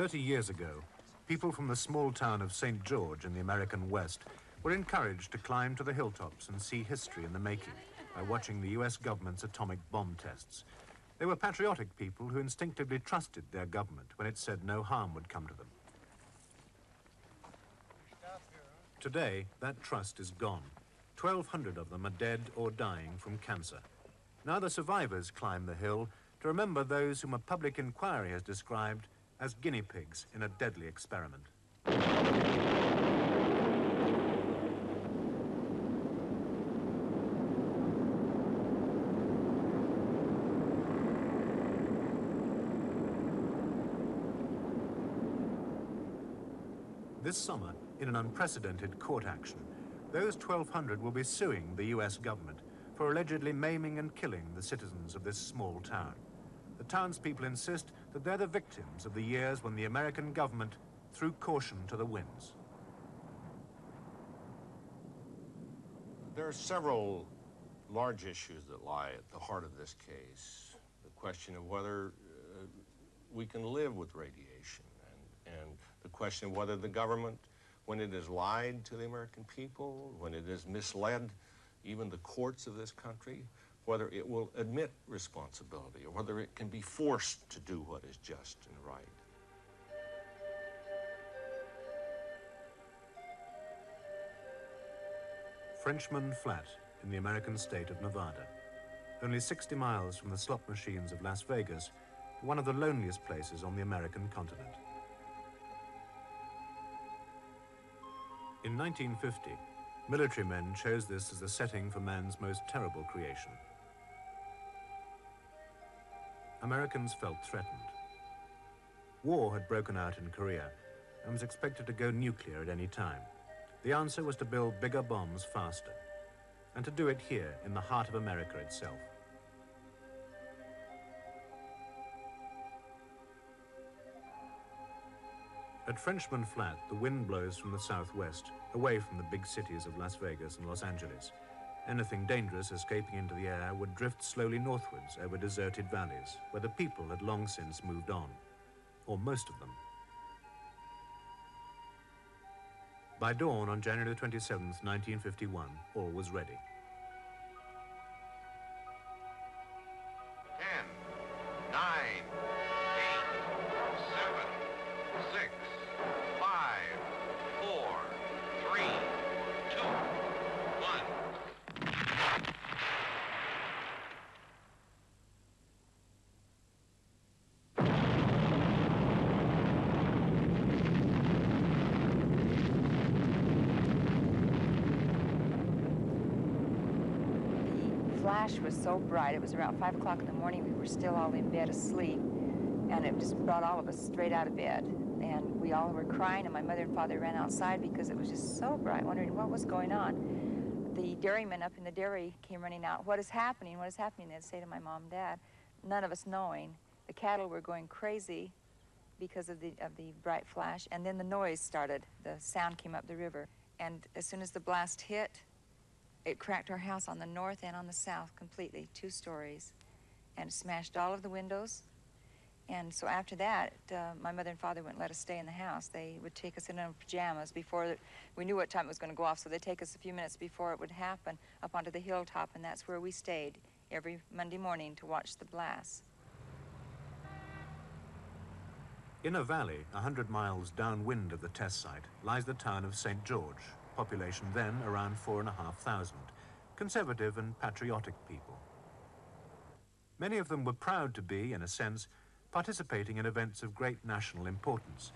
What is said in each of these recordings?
30 years ago, people from the small town of St. George in the American West were encouraged to climb to the hilltops and see history in the making by watching the US government's atomic bomb tests. They were patriotic people who instinctively trusted their government when it said no harm would come to them. Today, that trust is gone. 1,200 of them are dead or dying from cancer. Now the survivors climb the hill to remember those whom a public inquiry has described as guinea pigs in a deadly experiment. This summer, in an unprecedented court action, those 1,200 will be suing the US government for allegedly maiming and killing the citizens of this small town. The townspeople insist that they're the victims of the years when the American government threw caution to the winds. There are several large issues that lie at the heart of this case. The question of whether we can live with radiation, and the question of whether the government, when it has lied to the American people, when it has misled even the courts of this country, whether it will admit responsibility or whether it can be forced to do what is just and right. Frenchman Flat in the American state of Nevada, only 60 miles from the slot machines of Las Vegas, one of the loneliest places on the American continent. In 1950, military men chose this as the setting for man's most terrible creation. Americans felt threatened. War had broken out in Korea and was expected to go nuclear at any time. The answer was to build bigger bombs faster, and to do it here in the heart of America itself. At Frenchman Flat, the wind blows from the southwest, away from the big cities of Las Vegas and Los Angeles. Anything dangerous escaping into the air would drift slowly northwards over deserted valleys, where the people had long since moved on, or most of them. By dawn on January 27th, 1951, all was ready. 10, 9, 8, 7, 6, 5, 4, 3, 2, 1. The flash was so bright. It was around 5 o'clock in the morning. We were still all in bed asleep, and it just brought all of us straight out of bed. And we all were crying, and my mother and father ran outside because it was just so bright, wondering what was going on. The dairymen up in the dairy came running out. What is happening? What is happening? They'd say to my mom and dad, none of us knowing. The cattle were going crazy because of the bright flash, and then the noise started. The sound came up the river. And as soon as the blast hit, it cracked our house on the north and on the south completely, 2 stories, and smashed all of the windows. And so after that, my mother and father wouldn't let us stay in the house. They would take us in our pajamas before we knew what time it was going to go off, so they'd take us a few minutes before it would happen up onto the hilltop, and that's where we stayed every Monday morning to watch the blast. In a valley 100 miles downwind of the test site lies the town of St. George, population then around 4,500, conservative and patriotic people. Many of them were proud to be, in a sense, participating in events of great national importance.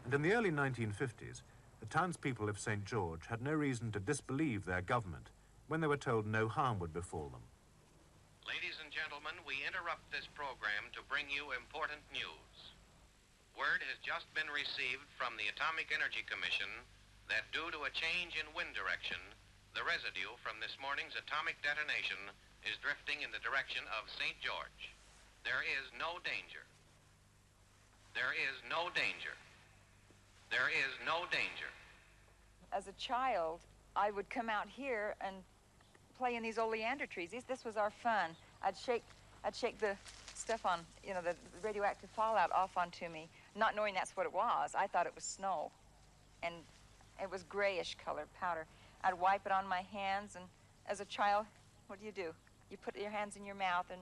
And in the early 1950s, the townspeople of St. George had no reason to disbelieve their government when they were told no harm would befall them. Ladies and gentlemen, we interrupt this program to bring you important news. Word has just been received from the Atomic Energy Commission that due to a change in wind direction, the residue from this morning's atomic detonation is drifting in the direction of St. George. There is no danger. There is no danger. There is no danger. As a child, I would come out here and play in these oleander trees. This was our fun. I'd shake I'd shake the stuff on, you know, the radioactive fallout off onto me, not knowing that's what it was. I thought it was snow, and it was grayish colored powder. I'd wipe it on my hands, and as a child, what do? You put your hands in your mouth and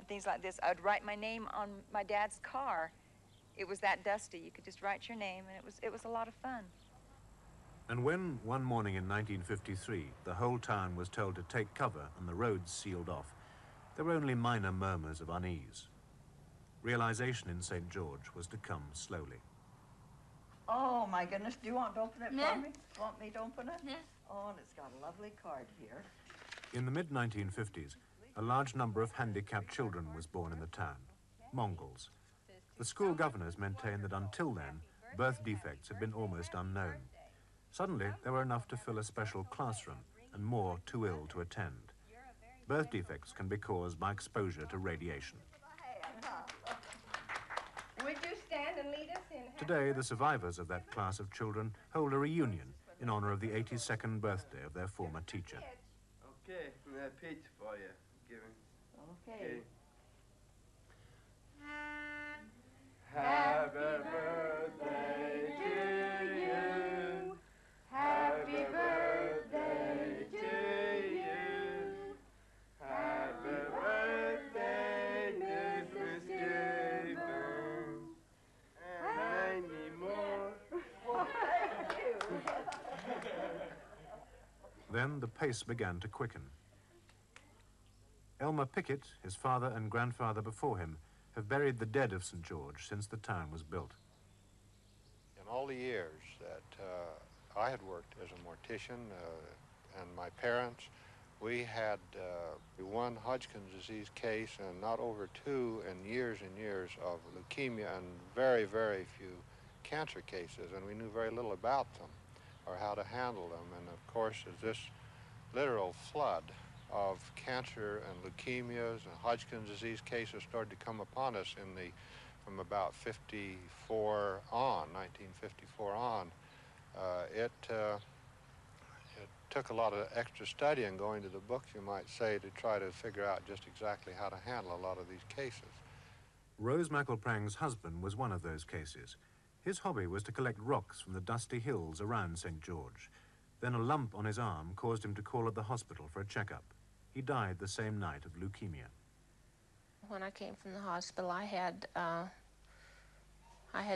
things like this. I'd write my name on my dad's car. It was that dusty. You could just write your name, and it was a lot of fun. And when, one morning in 1953, the whole town was told to take cover and the roads sealed off, there were only minor murmurs of unease. Realization in St. George was to come slowly. Oh, my goodness. Do you want to open it Yeah. for me? Want me to open it? Yeah. Oh, and it's got a lovely card here. In the mid-1950s, a large number of handicapped children was born in the town, Mongols. The school governors maintained that until then, birth defects had been almost unknown. Suddenly, there were enough to fill a special classroom, and more too ill to attend. Birth defects can be caused by exposure to radiation. Would you stand and lead us in? Today, the survivors of that class of children hold a reunion in honor of the 82nd birthday of their former teacher. Okay, we have pizza for you. Give him. Okay. Happy birthday to you. Happy birthday to you. Happy birthday, Mrs. Stevens. And many more. Then the pace began to quicken. Elmer Pickett, his father and grandfather before him, have buried the dead of St. George since the town was built. In all the years that I had worked as a mortician and my parents, we had one Hodgkin's disease case and not over two in years and years of leukemia and very, very few cancer cases, and we knew very little about them or how to handle them. And of course, as this literal flood of cancer and leukemias and Hodgkin's disease cases started to come upon us from about 1954 on, it took a lot of extra study and going to the books, you might say, to try to figure out just exactly how to handle a lot of these cases. Rose McElprang's husband was one of those cases. His hobby was to collect rocks from the dusty hills around St. George. Then a lump on his arm caused him to call at the hospital for a checkup. He died the same night of leukemia. When I came from the hospital, I had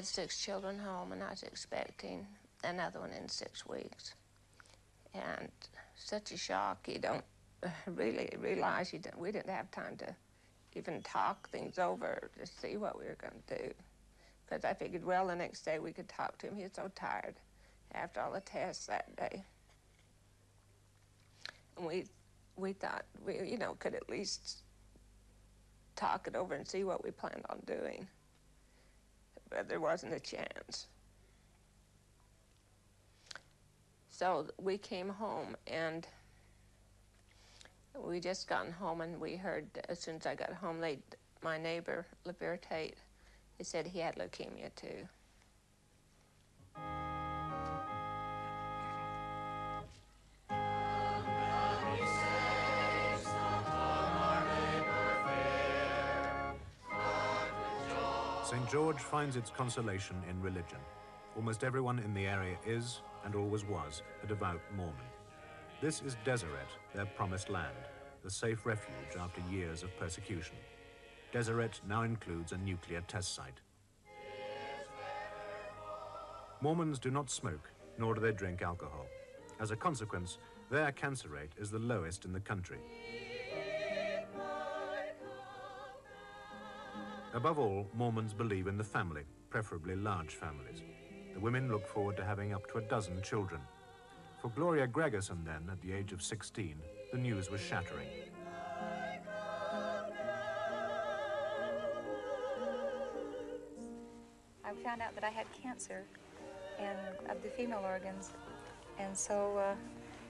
6 children home, and I was expecting another one in 6 weeks. And such a shock, you don't really realize we didn't have time to even talk things over to see what we were going to do. Because I figured, well, the next day we could talk to him. He was so tired after all the tests that day. And we thought we, could at least talk it over and see what we planned on doing. But there wasn't a chance. So we came home, and we just gotten home, and we heard, as soon as I got home, my neighbor, LeVere Tate, they said he had leukemia too. St. George finds its consolation in religion. Almost everyone in the area is, and always was, a devout Mormon. This is Deseret, their promised land, the safe refuge after years of persecution. Deseret now includes a nuclear test site. Mormons do not smoke, nor do they drink alcohol. As a consequence, their cancer rate is the lowest in the country. Above all, Mormons believe in the family, preferably large families. The women look forward to having up to 12 children. For Gloria Gregerson then, at the age of 16, the news was shattering. I found out that I had cancer of the female organs. And so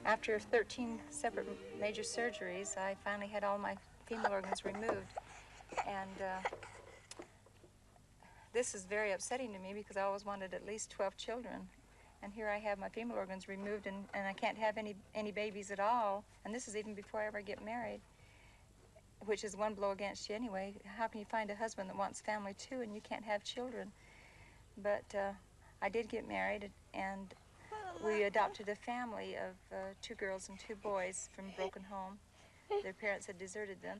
after 13 separate major surgeries, I finally had all my female organs removed. And this is very upsetting to me because I always wanted at least 12 children. And here I have my female organs removed, and I can't have any babies at all. And this is even before I ever get married. which is one blow against you anyway. How can you find a husband that wants family too and you can't have children? But I did get married, and we adopted a family of 2 girls and 2 boys from a broken home. Their parents had deserted them.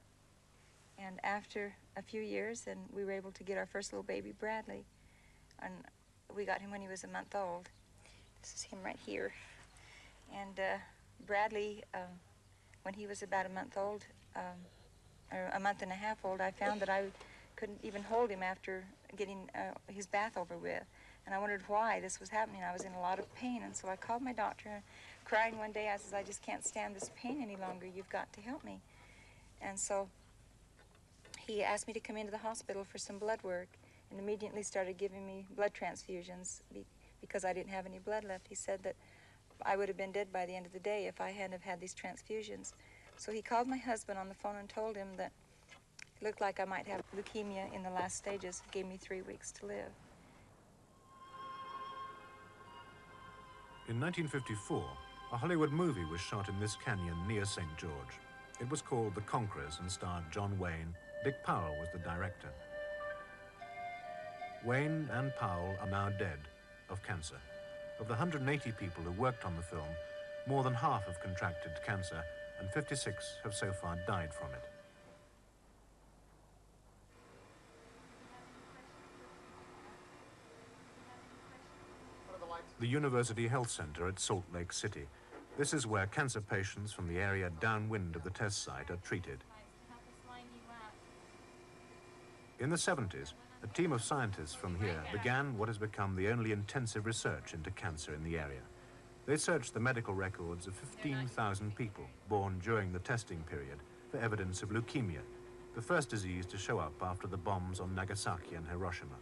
And after a few years, and we were able to get our first little baby, Bradley. And we got him when he was a month old. This is him right here. And Bradley, when he was about a month old, or a month and a half old, I found that I couldn't even hold him after getting his bath over with. And I wondered why this was happening. I was in a lot of pain, and so I called my doctor, crying one day. I says, I just can't stand this pain any longer. You've got to help me. And so he asked me to come into the hospital for some blood work, and immediately started giving me blood transfusions because I didn't have any blood left. He said that I would have been dead by the end of the day if I hadn't have had these transfusions. So he called my husband on the phone and told him that it looked like I might have leukemia in the last stages. He gave me 3 weeks to live. In 1954, a Hollywood movie was shot in this canyon near St. George. It was called The Conquerors and starred John Wayne. Dick Powell was the director. Wayne and Powell are now dead of cancer. Of the 180 people who worked on the film, more than half have contracted cancer, and 56 have so far died from it. The University Health Center at Salt Lake City. This is where cancer patients from the area downwind of the test site are treated. In the 70s, a team of scientists from here began what has become the only intensive research into cancer in the area. They searched the medical records of 15,000 people born during the testing period for evidence of leukemia, the first disease to show up after the bombs on Nagasaki and Hiroshima.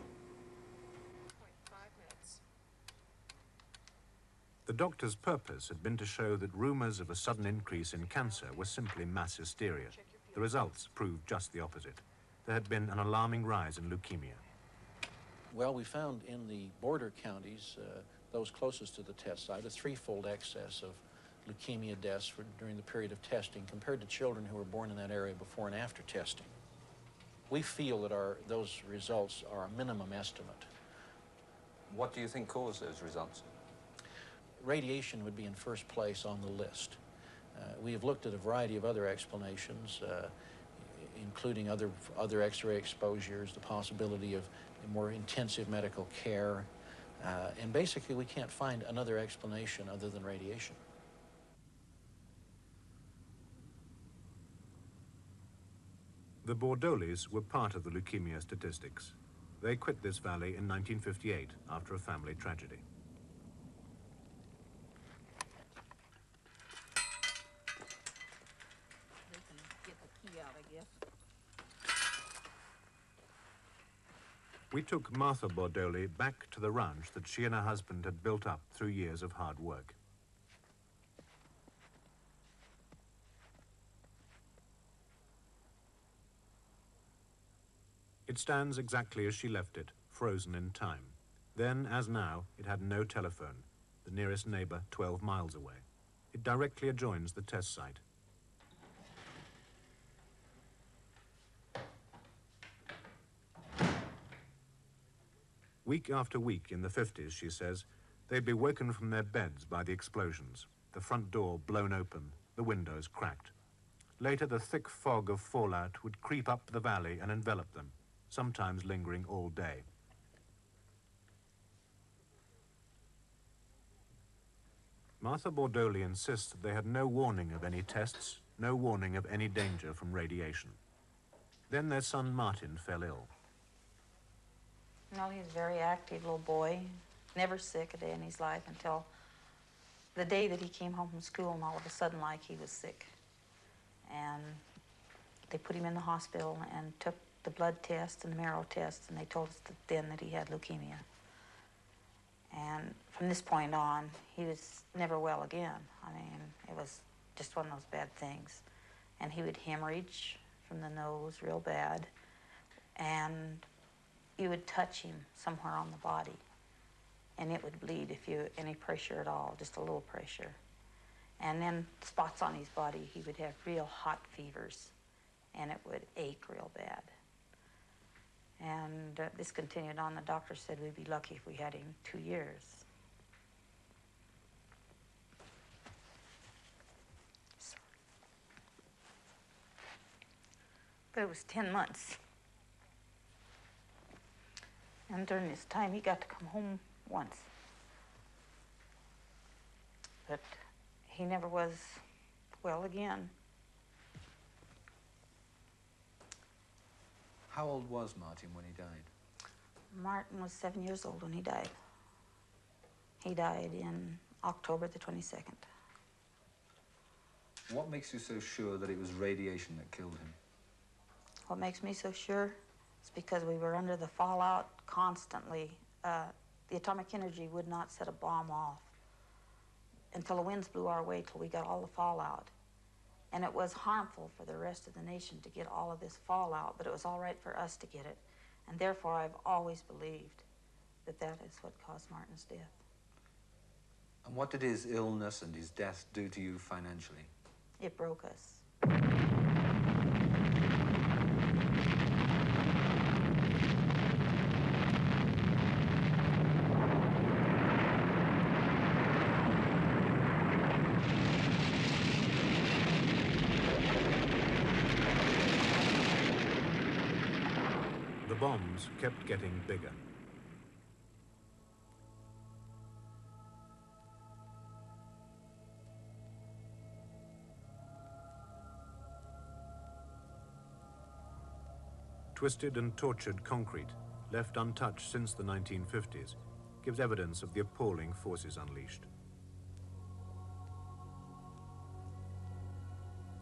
The doctor's purpose had been to show that rumors of a sudden increase in cancer were simply mass hysteria. The results proved just the opposite. There had been an alarming rise in leukemia. Well, we found in the border counties, those closest to the test site, a 3-fold excess of leukemia deaths during the period of testing compared to children who were born in that area before and after testing. We feel that those results are a minimum estimate. What do you think caused those results? Radiation would be in first place on the list. We have looked at a variety of other explanations, including other X-ray exposures, the possibility of more intensive medical care, and basically we can't find another explanation other than radiation. The Bordolis were part of the leukemia statistics. They quit this valley in 1958 after a family tragedy. We took Martha Bordoli back to the ranch that she and her husband had built up through years of hard work. It stands exactly as she left it, frozen in time. Then, as now, it had no telephone, the nearest neighbor 12 miles away. It directly adjoins the test site. Week after week in the 50s, she says, they'd be woken from their beds by the explosions, the front door blown open, the windows cracked. Later, the thick fog of fallout would creep up the valley and envelop them, sometimes lingering all day. Martha Bordoli insists that they had no warning of any tests, no warning of any danger from radiation. Then their son Martin fell ill. No, he was a very active little boy, never sick a day in his life until the day that he came home from school, and all of a sudden, like, he was sick. And they put him in the hospital and took the blood test and the marrow test, and they told us then that he had leukemia. And from this point on, he was never well again. I mean, it was just one of those bad things. And he would hemorrhage from the nose real bad, and you would touch him somewhere on the body, and it would bleed if you any pressure at all, just a little pressure. And then spots on his body, he would have real hot fevers, and it would ache real bad. And this continued on. The doctor said we'd be lucky if we had him 2 years. But it was 10 months. And during this time, he got to come home once. But he never was well again. How old was Martin when he died? Martin was 7 years old when he died. He died in October the 22nd. What makes you so sure that it was radiation that killed him? What makes me so sure is because we were under the fallout constantly. The atomic energy would not set a bomb off until the winds blew our way till we got all the fallout. And it was harmful for the rest of the nation to get all of this fallout, but it was all right for us to get it. And therefore, I've always believed that that is what caused Martin's death. And what did his illness and his death do to you financially? It broke us. The bombs kept getting bigger. Twisted and tortured concrete, left untouched since the 1950s, gives evidence of the appalling forces unleashed.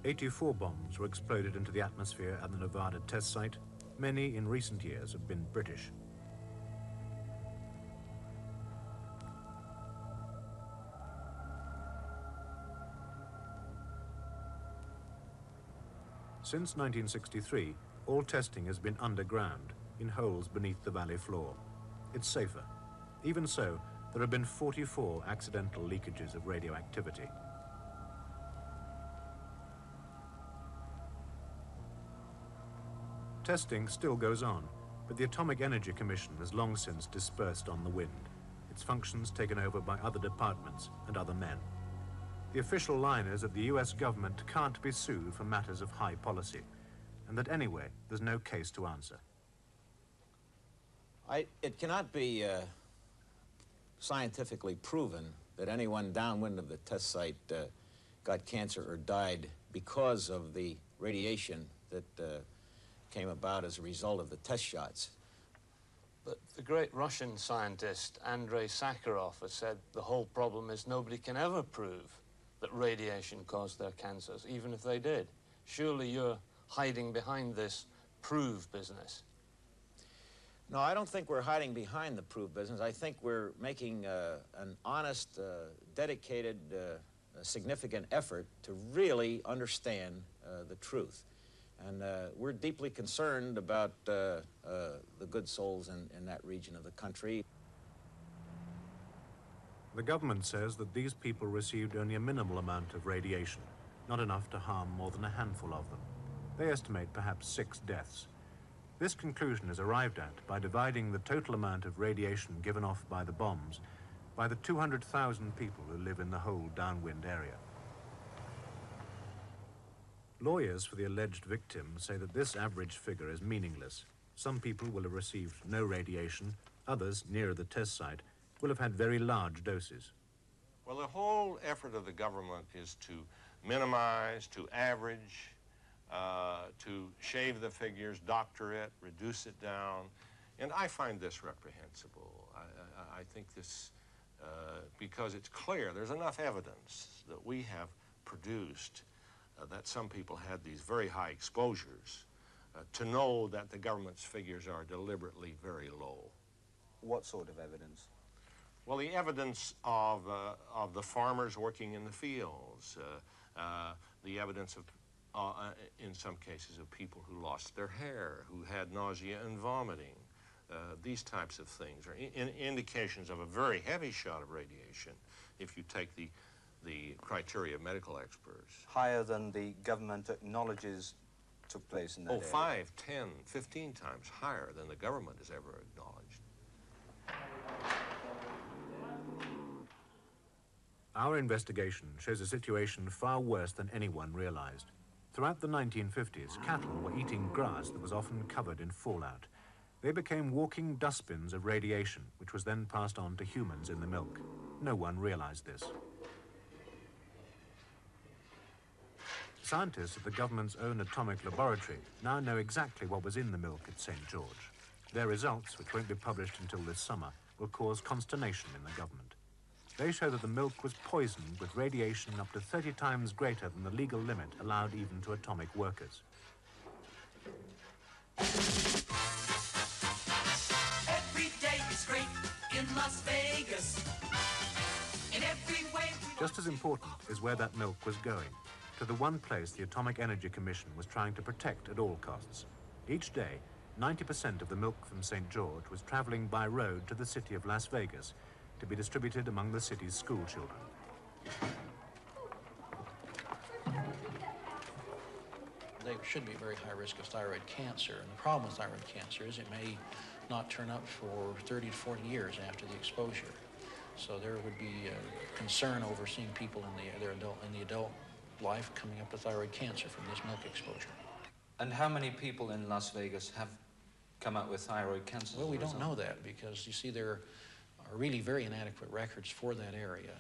84 bombs were exploded into the atmosphere at the Nevada test site. Many in recent years have been British. Since 1963, all testing has been underground, in holes beneath the valley floor. It's safer. Even so, there have been 44 accidental leakages of radioactivity. Testing still goes on, but the Atomic Energy Commission has long since dispersed on the wind, its functions taken over by other departments and other men. The official line is that the US government can't be sued for matters of high policy, and that anyway, there's no case to answer. It cannot be scientifically proven that anyone downwind of the test site got cancer or died because of the radiation that came about as a result of the test shots. But the great Russian scientist Andrei Sakharov has said the whole problem is nobody can ever prove that radiation caused their cancers, even if they did. Surely you're hiding behind this prove business. No, I don't think we're hiding behind the prove business. I think we're making an honest, dedicated, significant effort to really understand the truth. And we're deeply concerned about the good souls in that region of the country. The government says that these people received only a minimal amount of radiation, not enough to harm more than a handful of them. They estimate perhaps 6 deaths. This conclusion is arrived at by dividing the total amount of radiation given off by the bombs by the 200,000 people who live in the whole downwind area. Lawyers for the alleged victims say that this average figure is meaningless. Some people will have received no radiation, others, nearer the test site, will have had very large doses. Well, the whole effort of the government is to minimize, to average, to shave the figures, doctor it, reduce it down, and I find this reprehensible. I think this, because it's clear, there's enough evidence that we have produced that some people had these very high exposures to know that the government's figures are deliberately very low. What sort of evidence? Well, the evidence of the farmers working in the fields, the evidence of, in some cases, of people who lost their hair, who had nausea and vomiting, these types of things are indications of a very heavy shot of radiation if you take the criteria of medical experts. Higher than the government acknowledges took place in that Oh, area? 5, 10, 15 times higher than the government has ever acknowledged. Our investigation shows a situation far worse than anyone realized. Throughout the 1950s, cattle were eating grass that was often covered in fallout. They became walking dustbins of radiation, which was then passed on to humans in the milk. No one realized this. Scientists at the government's own atomic laboratory now know exactly what was in the milk at St. George. Their results, which won't be published until this summer, will cause consternation in the government. They show that the milk was poisoned with radiation up to 30 times greater than the legal limit allowed even to atomic workers. Every day is great in Las Vegas. In every way. Just as important is where that milk was going, to the one place the Atomic Energy Commission was trying to protect at all costs. Each day, 90% of the milk from St. George was traveling by road to the city of Las Vegas to be distributed among the city's school children. They should be very high risk of thyroid cancer, and the problem with thyroid cancer is it may not turn up for 30 to 40 years after the exposure. So there would be concern over seeing people in the adult life coming up with thyroid cancer from this milk exposure. And how many people in Las Vegas have come out with thyroid cancer? Well, we don't know that because, you see, there are really very inadequate records for that area.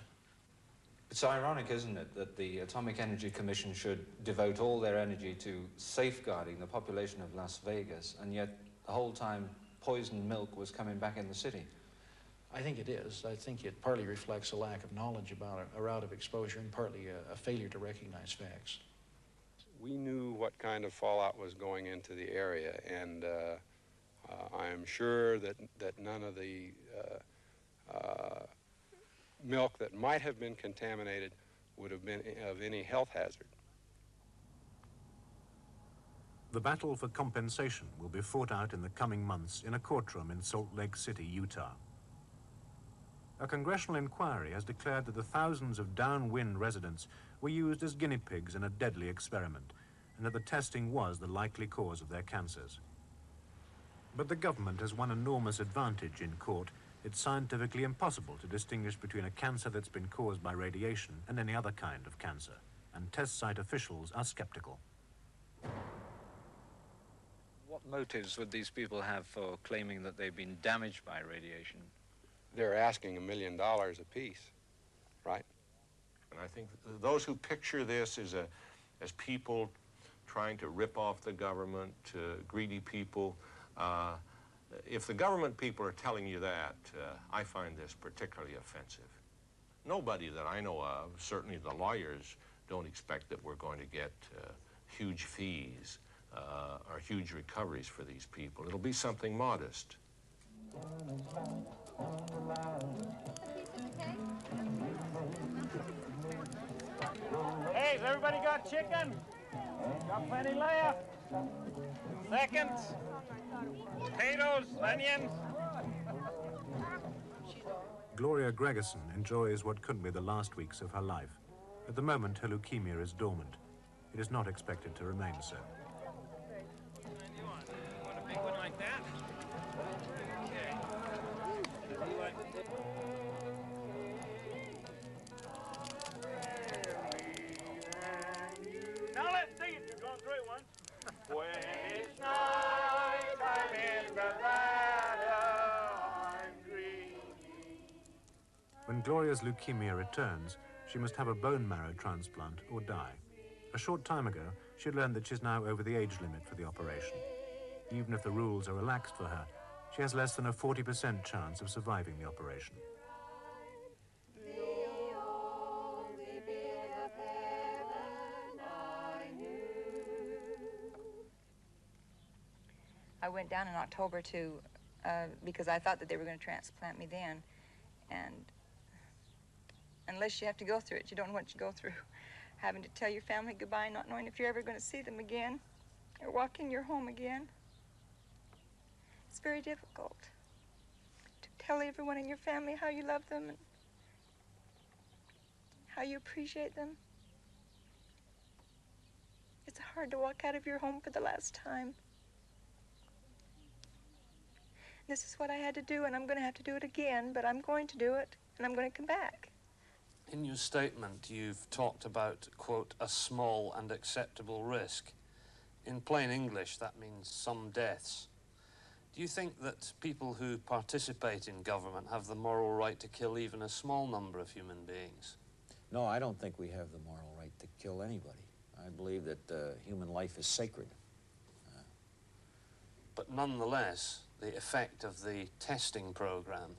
It's ironic, isn't it, that the Atomic Energy Commission should devote all their energy to safeguarding the population of Las Vegas, and yet the whole time poisoned milk was coming back in the city. I think it is. I think it partly reflects a lack of knowledge about a route of exposure and partly a failure to recognize facts. We knew what kind of fallout was going into the area, and I am sure that none of the milk that might have been contaminated would have been of any health hazard. The battle for compensation will be fought out in the coming months in a courtroom in Salt Lake City, Utah. A congressional inquiry has declared that the thousands of downwind residents were used as guinea pigs in a deadly experiment, and that the testing was the likely cause of their cancers. But the government has one enormous advantage in court. It's scientifically impossible to distinguish between a cancer that's been caused by radiation and any other kind of cancer, and test site officials are skeptical. What motives would these people have for claiming that they've been damaged by radiation? They're asking $1 million apiece, right? And I think those who picture this as people trying to rip off the government, greedy people, if the government people are telling you that, I find this particularly offensive. Nobody that I know of, certainly the lawyers, don't expect that we're going to get huge fees or huge recoveries for these people. It'll be something modest. Hey, has everybody got chicken? Got plenty left? Seconds? Potatoes, onions? Gloria Gregerson enjoys what couldn't be the last weeks of her life. At the moment, her leukemia is dormant. It is not expected to remain so. Want a big one like that? Okay. Now let's see if you're going through one. When it's night, I'm in Nevada, I'm dreaming. When Gloria's leukemia returns, she must have a bone marrow transplant or die. A short time ago, she learned that she's now over the age limit for the operation. Even if the rules are relaxed for her, she has less than a 40% chance of surviving the operation. I went down in October to, because I thought that they were going to transplant me then. And unless you have to go through it, you don't know what you go through. Having to tell your family goodbye, not knowing if you're ever going to see them again or walk in your home again. It's very difficult to tell everyone in your family how you love them and how you appreciate them. It's hard to walk out of your home for the last time. This is what I had to do, and I'm going to have to do it again, but I'm going to do it, and I'm going to come back. In your statement, you've talked about, quote, a small and acceptable risk. In plain English, that means some deaths. Do you think that people who participate in government have the moral right to kill even a small number of human beings? No, I don't think we have the moral right to kill anybody. I believe that human life is sacred. But nonetheless, the effect of the testing program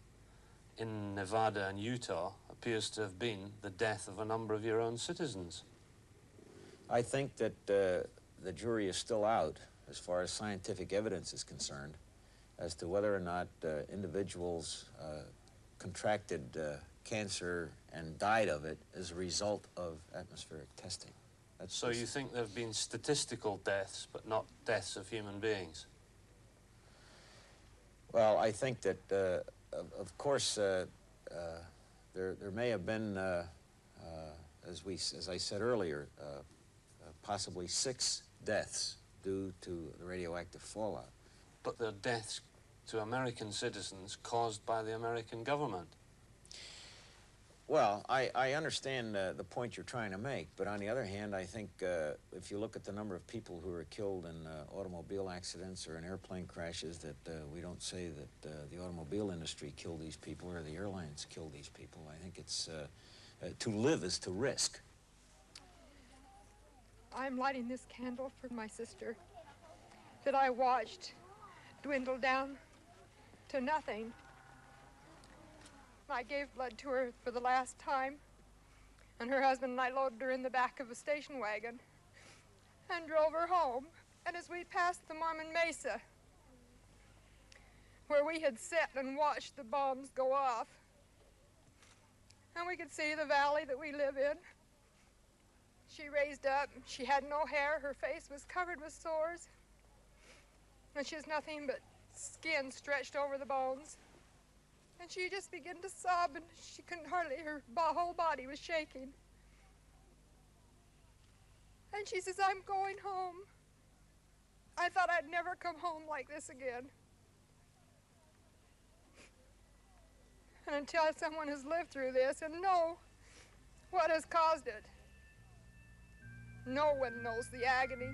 in Nevada and Utah appears to have been the death of a number of your own citizens. I think that the jury is still out as far as scientific evidence is concerned as to whether or not individuals contracted cancer and died of it as a result of atmospheric testing. So you think there have been statistical deaths, but not deaths of human beings? Well, I think that, of course, there may have been, as I said earlier, possibly 6 deaths due to the radioactive fallout. But they're deaths to American citizens caused by the American government. Well, I understand the point you're trying to make, but on the other hand, I think if you look at the number of people who are killed in automobile accidents or in airplane crashes, that we don't say that the automobile industry killed these people or the airlines killed these people. I think it's to live is to risk. I'm lighting this candle for my sister that I watched dwindle down to nothing. I gave blood to her for the last time, and her husband and I loaded her in the back of a station wagon and drove her home. And as we passed the Mormon Mesa, where we had sat and watched the bombs go off, and we could see the valley that we live in, she raised up. She had no hair. Her face was covered with sores, and she has nothing but skin stretched over the bones. And she just began to sob, and she couldn't hardly, her whole body was shaking. And she says, I'm going home. I thought I'd never come home like this again. And until someone has lived through this and know what has caused it, no one knows the agony.